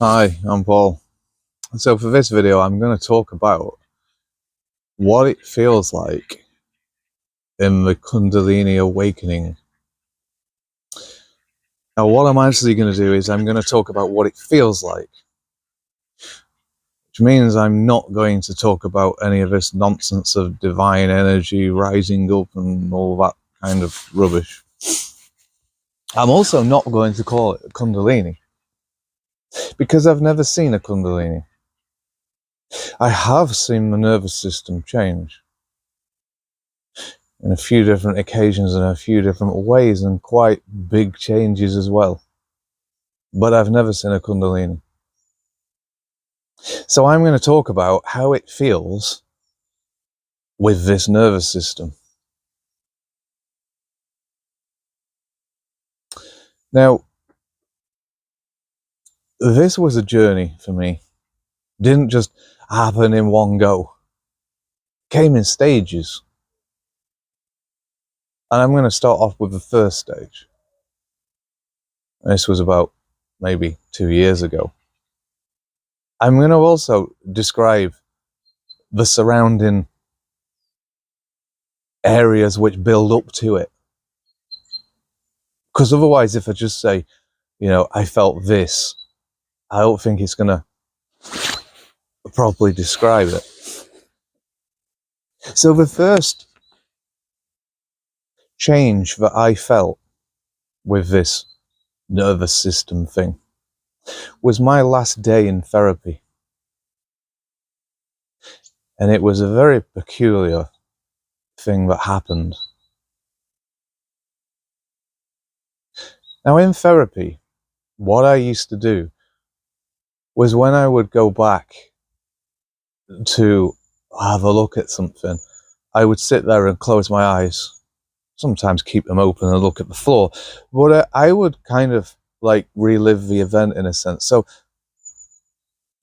Hi, I'm Paul. So for this video, I'm going to talk about what it feels like in the Kundalini awakening. Now, what I'm actually going to do is I'm going to talk about what it feels like, which means I'm not going to talk about any of this nonsense of divine energy rising up and all that kind of rubbish. I'm also not going to call it Kundalini because I've never seen a Kundalini. I have seen the nervous system change in a few different occasions and a few different ways, and quite big changes as well. But I've never seen a Kundalini. So I'm going to talk about how it feels with this nervous system. Now, this was a journey for me. It didn't just happen in one go. It came in stages. And I'm going to start off with the first stage. This was about maybe 2 years ago. I'm going to also describe the surrounding areas which build up to it. Because otherwise, if I just say, I felt this, I don't think it's going to properly describe it. So the first change that I felt with this nervous system thing was my last day in therapy. And it was a very peculiar thing that happened. Now, in therapy, what I used to do was when I would go back to have a look at something, I would sit there and close my eyes, sometimes keep them open and look at the floor, but I would kind of like relive the event in a sense. So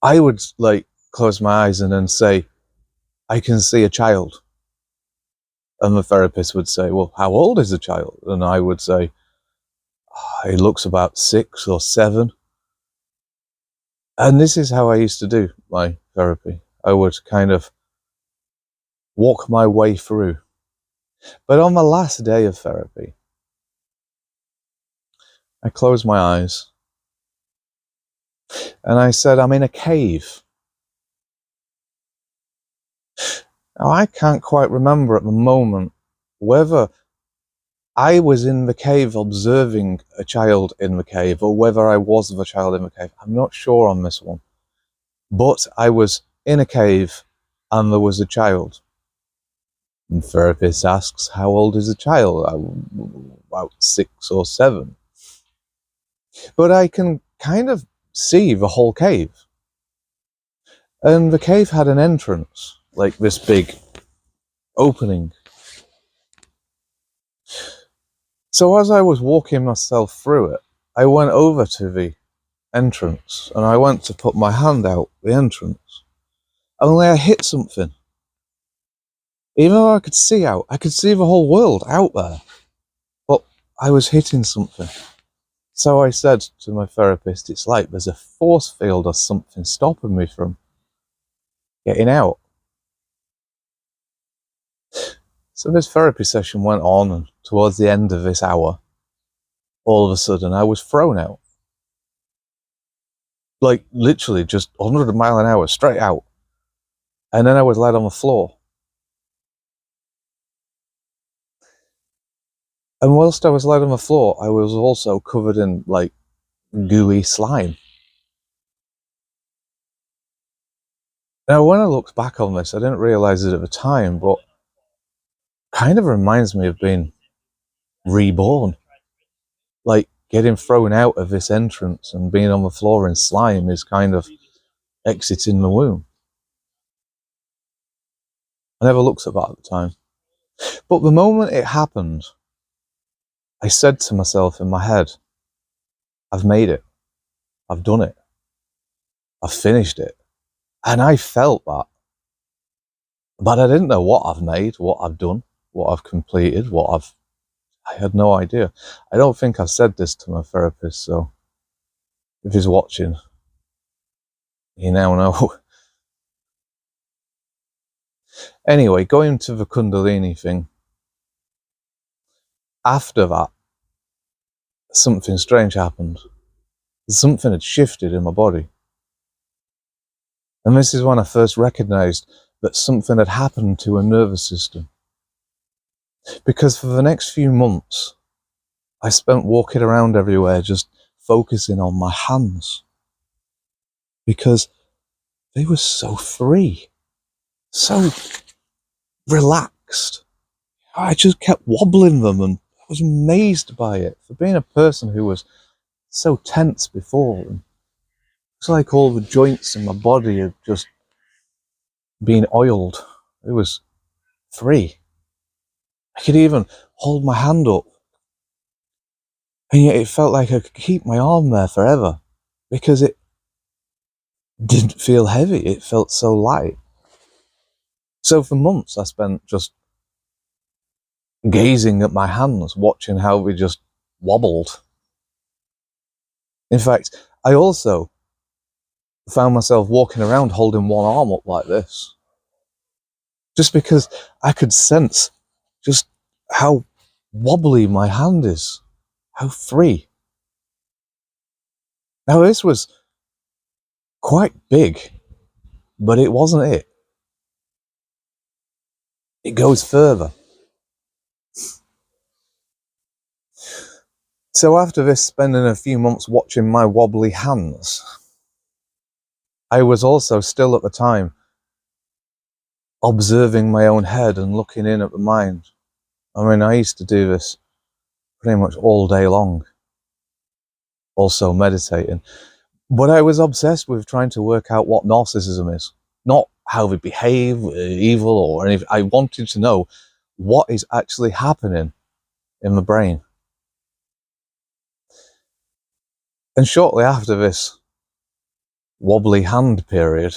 I would like close my eyes and then say, I can see a child. And the therapist would say, well, how old is the child? And I would say, he looks about 6 or 7. And this is how I used to do my therapy. I would kind of walk my way through. But on the last day of therapy, I closed my eyes and I said, I'm in a cave. Now, I can't quite remember at the moment whether I was in the cave observing a child in the cave or whether I was the child in the cave. I'm not sure on this one. But I was in a cave and there was a child. And the therapist asks, how old is a child? About 6 or 7. But I can kind of see the whole cave. And the cave had an entrance, like this big opening. So as I was walking myself through it, I went over to the entrance and I went to put my hand out the entrance. Only I hit something. Even though I could see out, I could see the whole world out there. But I was hitting something. So I said to my therapist, it's like there's a force field or something stopping me from getting out. So this therapy session went on, and towards the end of this hour, all of a sudden I was thrown out. Like literally just 100 miles an hour straight out. And then I was laid on the floor. And whilst I was laid on the floor, I was also covered in like gooey slime. Now, when I looked back on this, I didn't realize it at the time, but kind of reminds me of being reborn. Like getting thrown out of this entrance and being on the floor in slime is kind of exiting the womb. I never looked at that at the time. But the moment it happened, I said to myself in my head, I've made it. I've done it. I've finished it. And I felt that. But I didn't know what I've made, what I've done, what I've completed, I had no idea. I don't think I've said this to my therapist, so if he's watching, You now know. Anyway, going to the Kundalini thing, after that, something strange happened. Something had shifted in my body. And this is when I first recognized that something had happened to a nervous system. Because for the next few months, I spent walking around everywhere just focusing on my hands. Because they were so free, so relaxed. I just kept wobbling them and I was amazed by it. For being a person who was so tense before, and it's like all the joints in my body had just been oiled. It was free. I could even hold my hand up, and yet it felt like I could keep my arm there forever because it didn't feel heavy. It felt so light. So for months I spent just gazing at my hands, watching how they just wobbled. In fact, I also found myself walking around holding one arm up like this, just because I could sense just how wobbly my hand is, how free. Now this was quite big, but it wasn't it. It goes further. So after this, spending a few months watching my wobbly hands, I was also still at the time observing my own head and looking in at the mind. I mean, I used to do this pretty much all day long, also meditating. But I was obsessed with trying to work out what narcissism is, not how they behave, evil or anything. I wanted to know what is actually happening in the brain. And shortly after this wobbly hand period,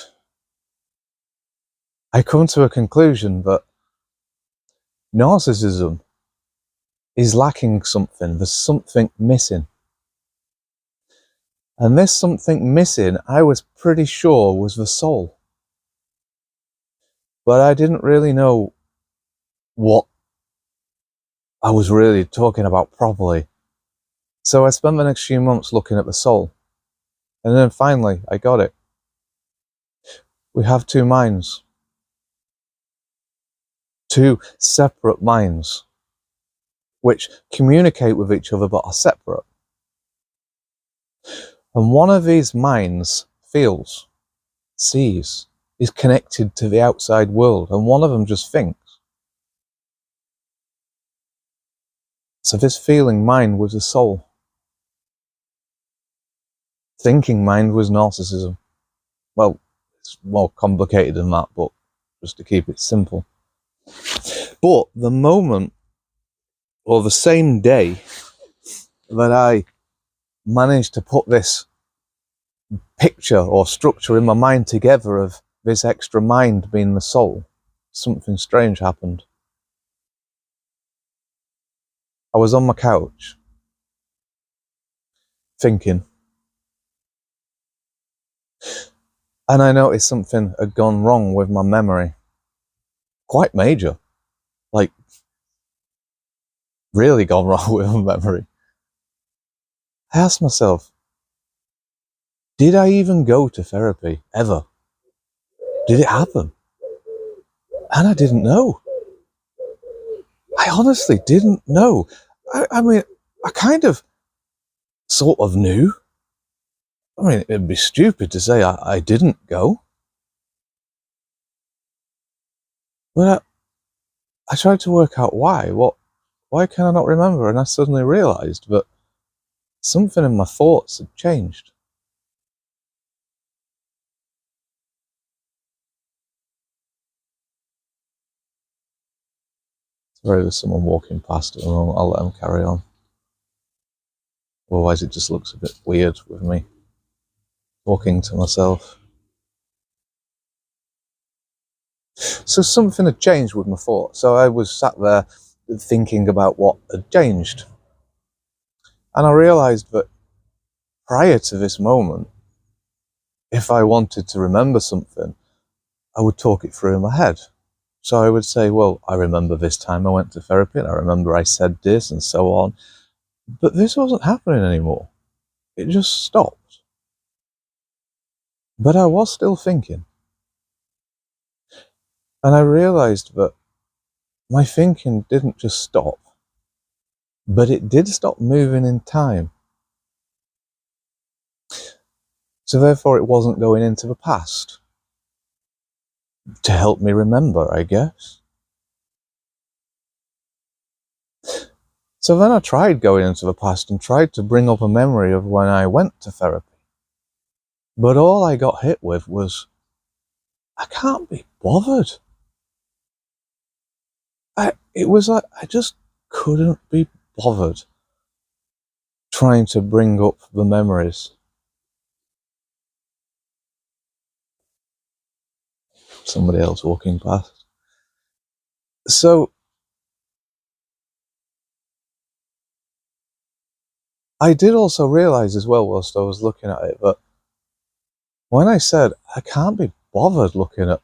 I come to a conclusion that narcissism is lacking something. There's something missing. And this something missing, I was pretty sure was the soul. But I didn't really know what I was really talking about properly. So I spent the next few months looking at the soul. And then finally, I got it. We have two minds. Two separate minds, which communicate with each other but are separate. And one of these minds feels, sees, is connected to the outside world, and one of them just thinks. So this feeling mind was the soul. Thinking mind was narcissism. Well, it's more complicated than that, but just to keep it simple. But the moment, or the same day, that I managed to put this picture or structure in my mind together of this extra mind being the soul, something strange happened. I was on my couch, thinking, and I noticed something had gone wrong with my memory. Quite major. Like, really gone wrong with my memory. I asked myself, did I even go to therapy, ever? Did it happen? And I didn't know. I honestly didn't know. I mean, I kind of, sort of knew. I mean, it'd be stupid to say I didn't go. But I tried to work out why. Why can I not remember? And I suddenly realised that something in my thoughts had changed. Sorry, there's someone walking past at the moment. I'll let them carry on. Otherwise it just looks a bit weird with me talking to myself. So something had changed with my thoughts. So I was sat there thinking about what had changed. And I realised that prior to this moment, if I wanted to remember something, I would talk it through in my head. So I would say, well, I remember this time I went to therapy and I remember I said this and so on. But this wasn't happening anymore. It just stopped. But I was still thinking. And I realized that my thinking didn't just stop, but it did stop moving in time. So therefore it wasn't going into the past to help me remember, I guess. So then I tried going into the past and tried to bring up a memory of when I went to therapy. But all I got hit with was, I can't be bothered. It was like, I just couldn't be bothered trying to bring up the memories. Somebody else walking past. So I did also realize as well, whilst I was looking at it, that when I said, I can't be bothered looking at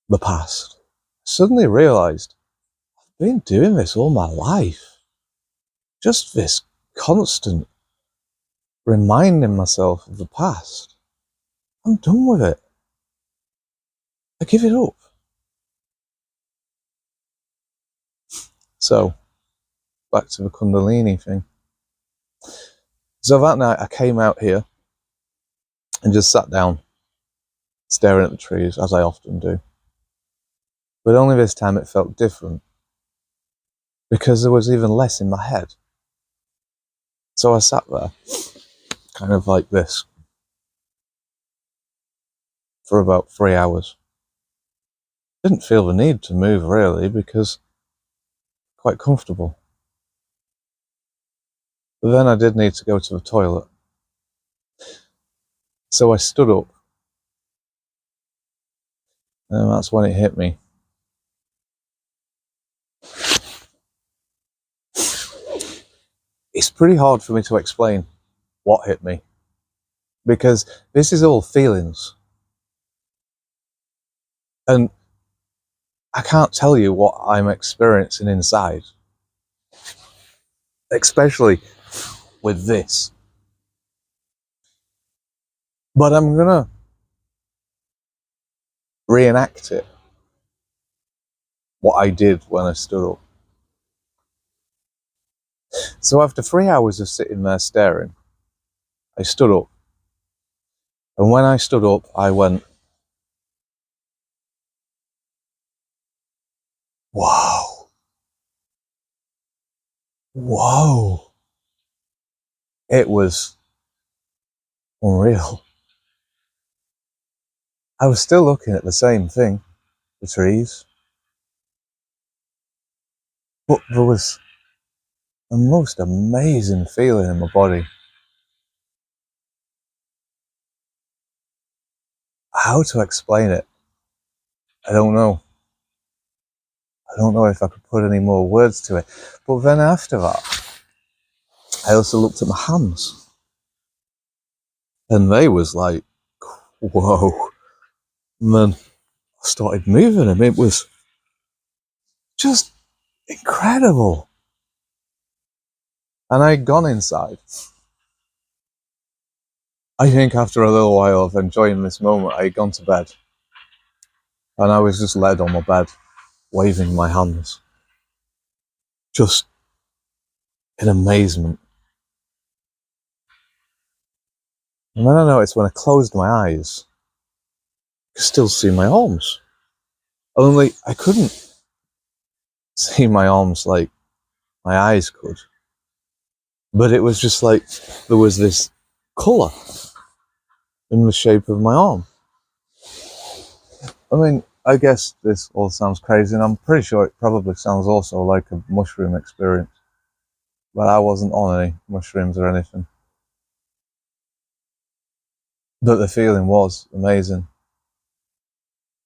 the past, I suddenly realized I've been doing this all my life. Just this constant reminding myself of the past. I'm done with it. I give it up. So, back to the Kundalini thing. So that night I came out here and just sat down, staring at the trees, as I often do. But only this time it felt different, because there was even less in my head. So I sat there, kind of like this, for about 3 hours. Didn't feel the need to move really, because quite comfortable. But then I did need to go to the toilet. So I stood up, and that's when it hit me. It's pretty hard for me to explain what hit me, because this is all feelings. And I can't tell you what I'm experiencing inside, especially with this. But I'm gonna reenact it, what I did when I stood up. So after 3 hours of sitting there staring, I stood up. And when I stood up, I went, whoa, whoa. It was unreal. I was still looking at the same thing, the trees. But there was a most amazing feeling in my body. How to explain it? I don't know. I don't know if I could put any more words to it. But then after that, I also looked at my hands. And they was like, whoa. And then I started moving them. It was just incredible. And I'd gone inside. I think after a little while of enjoying this moment, I had gone to bed. And I was just laid on my bed, waving my hands. Just in amazement. And then I noticed when I closed my eyes, I could still see my arms. Only I couldn't see my arms like my eyes could. But it was just like there was this colour in the shape of my arm. I mean, I guess this all sounds crazy, and I'm pretty sure it probably sounds also like a mushroom experience. But I wasn't on any mushrooms or anything. But the feeling was amazing.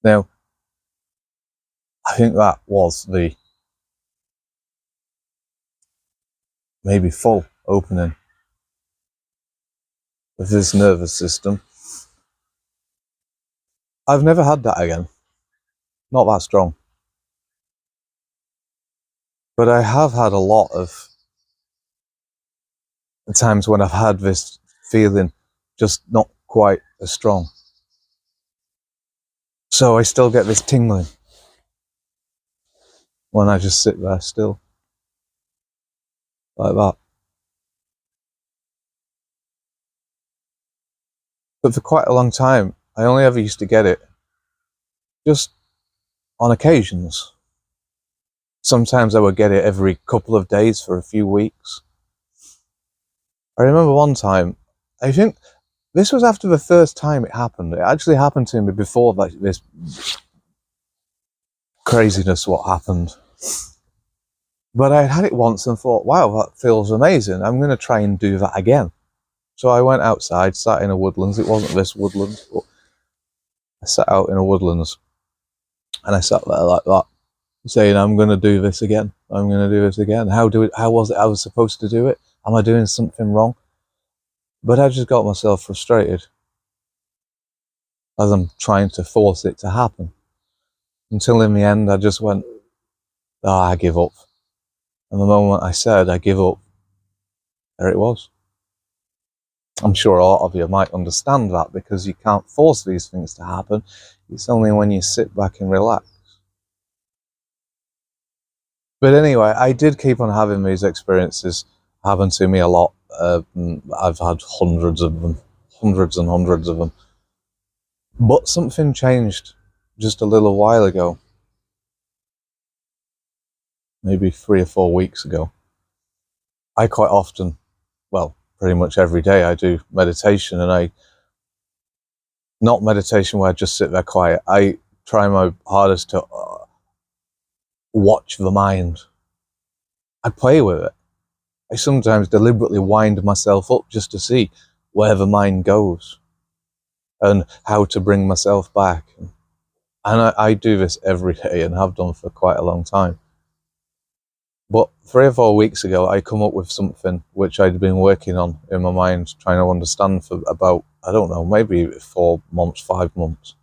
Now, I think that was the maybe full opening with this nervous system. I've never had that again. Not that strong. But I have had a lot of times when I've had this feeling just not quite as strong. So I still get this tingling when I just sit there still, like that. But for quite a long time, I only ever used to get it just on occasions. Sometimes I would get it every couple of days for a few weeks. I remember one time, I think this was after the first time it happened. It actually happened to me before this craziness what happened. But I had it once and thought, wow, that feels amazing. I'm going to try and do that again. So I went outside, sat in a woodlands. It wasn't this woodlands, but I sat out in a woodlands and I sat there like that, saying, I'm going to do this again. I'm going to do this again. How was it I was supposed to do it? Am I doing something wrong? But I just got myself frustrated as I'm trying to force it to happen. Until in the end, I just went, I give up. And the moment I said, I give up, there it was. I'm sure a lot of you might understand that because you can't force these things to happen. It's only when you sit back and relax. But anyway, I did keep on having these experiences happen to me a lot. I've had hundreds of them, hundreds and hundreds of them. But something changed just a little while ago, maybe 3 or 4 weeks ago. I quite often, well, pretty much every day I do meditation, and not meditation where I just sit there quiet. I try my hardest to watch the mind. I play with it. I sometimes deliberately wind myself up just to see where the mind goes and how to bring myself back. And I do this every day and have done for quite a long time. But 3 or 4 weeks ago, I come up with something which I'd been working on in my mind, trying to understand for about, I don't know, maybe 4 months, 5 months.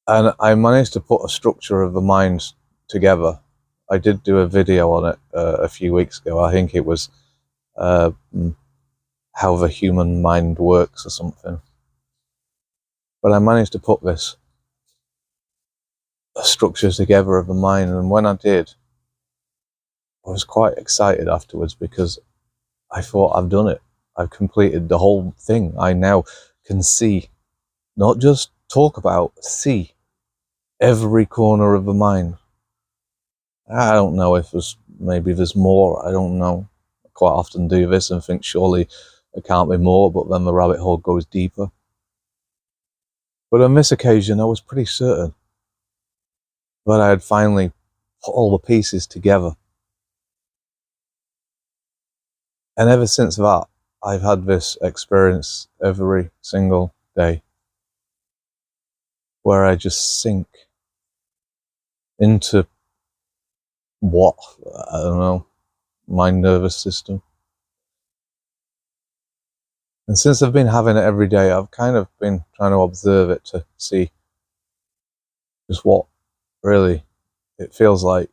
And I managed to put a structure of the mind together. I did do a video on it a few weeks ago. I think it was how the human mind works or something. But I managed to put this structure together of the mind, and when I did, I was quite excited afterwards because I thought, I've done it. I've completed the whole thing. I now can see, not just talk about, see every corner of the mind. I don't know if maybe there's more. I don't know. I quite often do this and think surely there can't be more, but then the rabbit hole goes deeper. But on this occasion, I was pretty certain that I had finally put all the pieces together. And ever since that, I've had this experience every single day where I just sink into what? I don't know, my nervous system. And since I've been having it every day, I've kind of been trying to observe it to see just what really it feels like,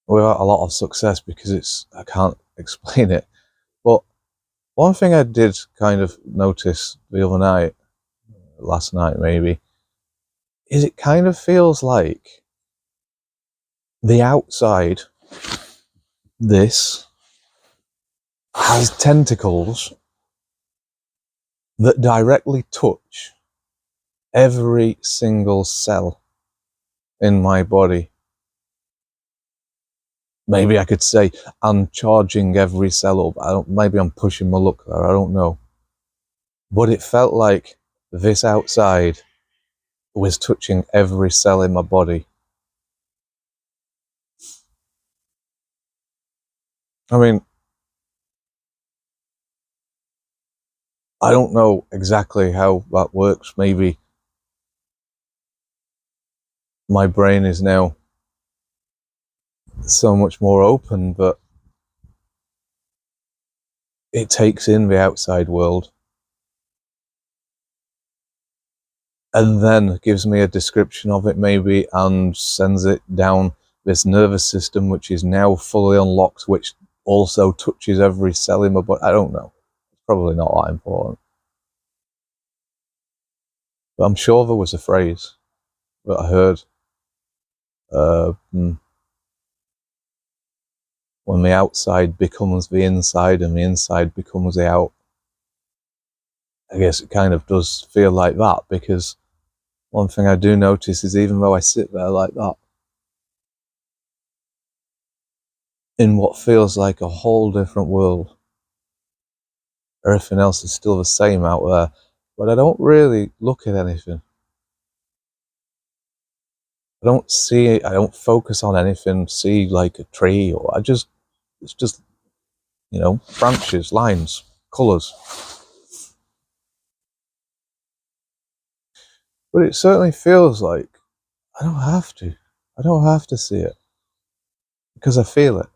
without a lot of success because I can't explain it. But one thing I did kind of notice the other night, last night maybe, is it kind of feels like the outside, this, has tentacles that directly touch every single cell in my body. Maybe I could say I'm charging every cell up. Maybe I'm pushing my luck there, I don't know. But it felt like this outside was touching every cell in my body. I mean, I don't know exactly how that works. Maybe my brain is now so much more open, but it takes in the outside world and then gives me a description of it maybe and sends it down this nervous system, which is now fully unlocked, which also touches every cell in my body. I don't know. It's probably not that important. But I'm sure there was a phrase that I heard. When the outside becomes the inside and the inside becomes the out. I guess it kind of does feel like that, because one thing I do notice is even though I sit there like that, in what feels like a whole different world, everything else is still the same out there, but I don't really look at anything. I don't see it, I don't focus on anything, see like a tree, or it's just, branches, lines, colours. But it certainly feels like I don't have to. I don't have to see it, because I feel it.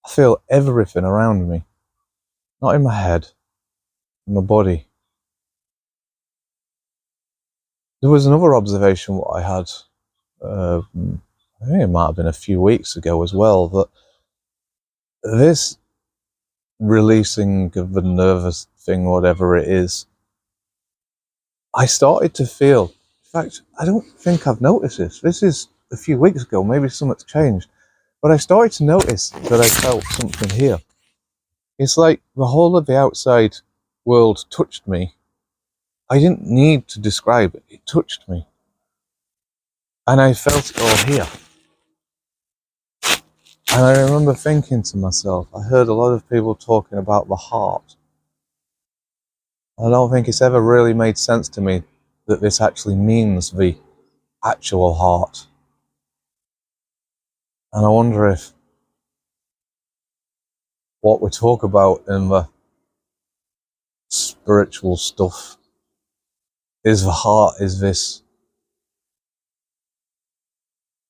I feel everything around me, not in my head, in my body. There was another observation what I had, I think it might have been a few weeks ago as well, that this releasing of the nervous thing, whatever it is, I started to feel, in fact, I don't think I've noticed this. This is a few weeks ago, maybe something's changed, but I started to notice that I felt something here. It's like the whole of the outside world touched me. I didn't need to describe it, it touched me. And I felt it all here. And I remember thinking to myself, I heard a lot of people talking about the heart. I don't think it's ever really made sense to me that this actually means the actual heart. And I wonder if what we talk about in the spiritual stuff is the heart, is this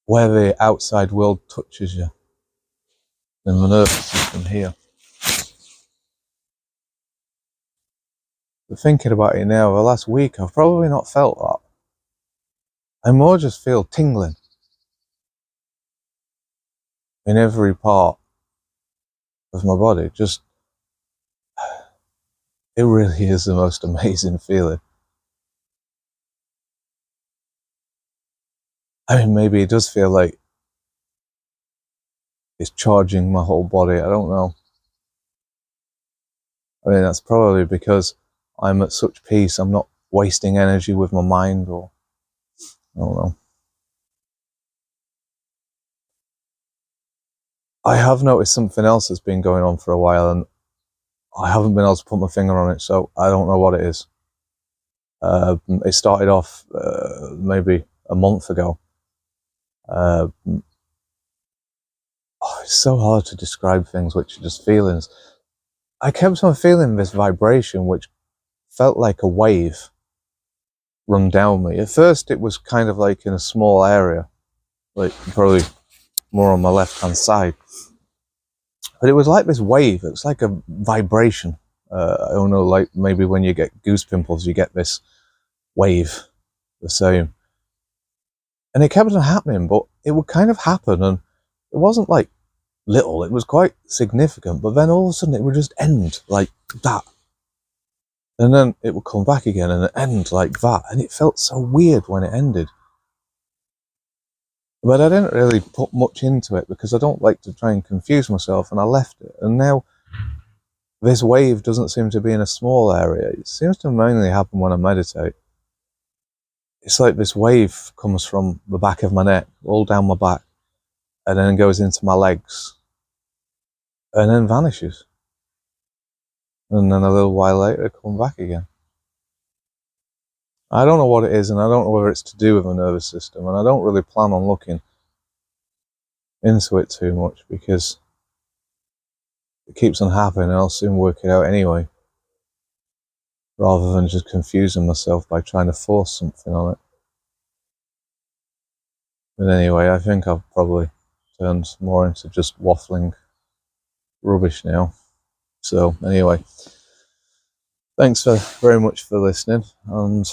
where the outside world touches you in the nervous system here. But thinking about it now, the last week I've probably not felt that. I more just feel tingling in every part of my body. Just, it really is the most amazing feeling. I mean, maybe it does feel like it's charging my whole body. I don't know. I mean, that's probably because I'm at such peace. I'm not wasting energy with my mind, or I don't know. I have noticed something else that's been going on for a while, and I haven't been able to put my finger on it, so I don't know what it is. It started off maybe a month ago. It's so hard to describe things which are just feelings. I kept on feeling this vibration which felt like a wave run down me. At first it was kind of like in a small area, like probably more on my left hand side. But it was like this wave, it was like a vibration. I don't know, like maybe when you get goose pimples, you get this wave, the same. And it kept on happening, but it would kind of happen, and it wasn't like little, it was quite significant, but then all of a sudden it would just end like that. And then it would come back again and end like that. And it felt so weird when it ended. But I didn't really put much into it because I don't like to try and confuse myself, and I left it. And now this wave doesn't seem to be in a small area. It seems to mainly happen when I meditate. It's like this wave comes from the back of my neck, all down my back, and then goes into my legs, and then vanishes. And then a little while later, it comes back again. I don't know what it is, and I don't know whether it's to do with the nervous system, and I don't really plan on looking into it too much because it keeps on happening and I'll soon work it out anyway, rather than just confusing myself by trying to force something on it. But anyway, I think I've probably turned more into just waffling rubbish now. So anyway, thanks very much for listening, and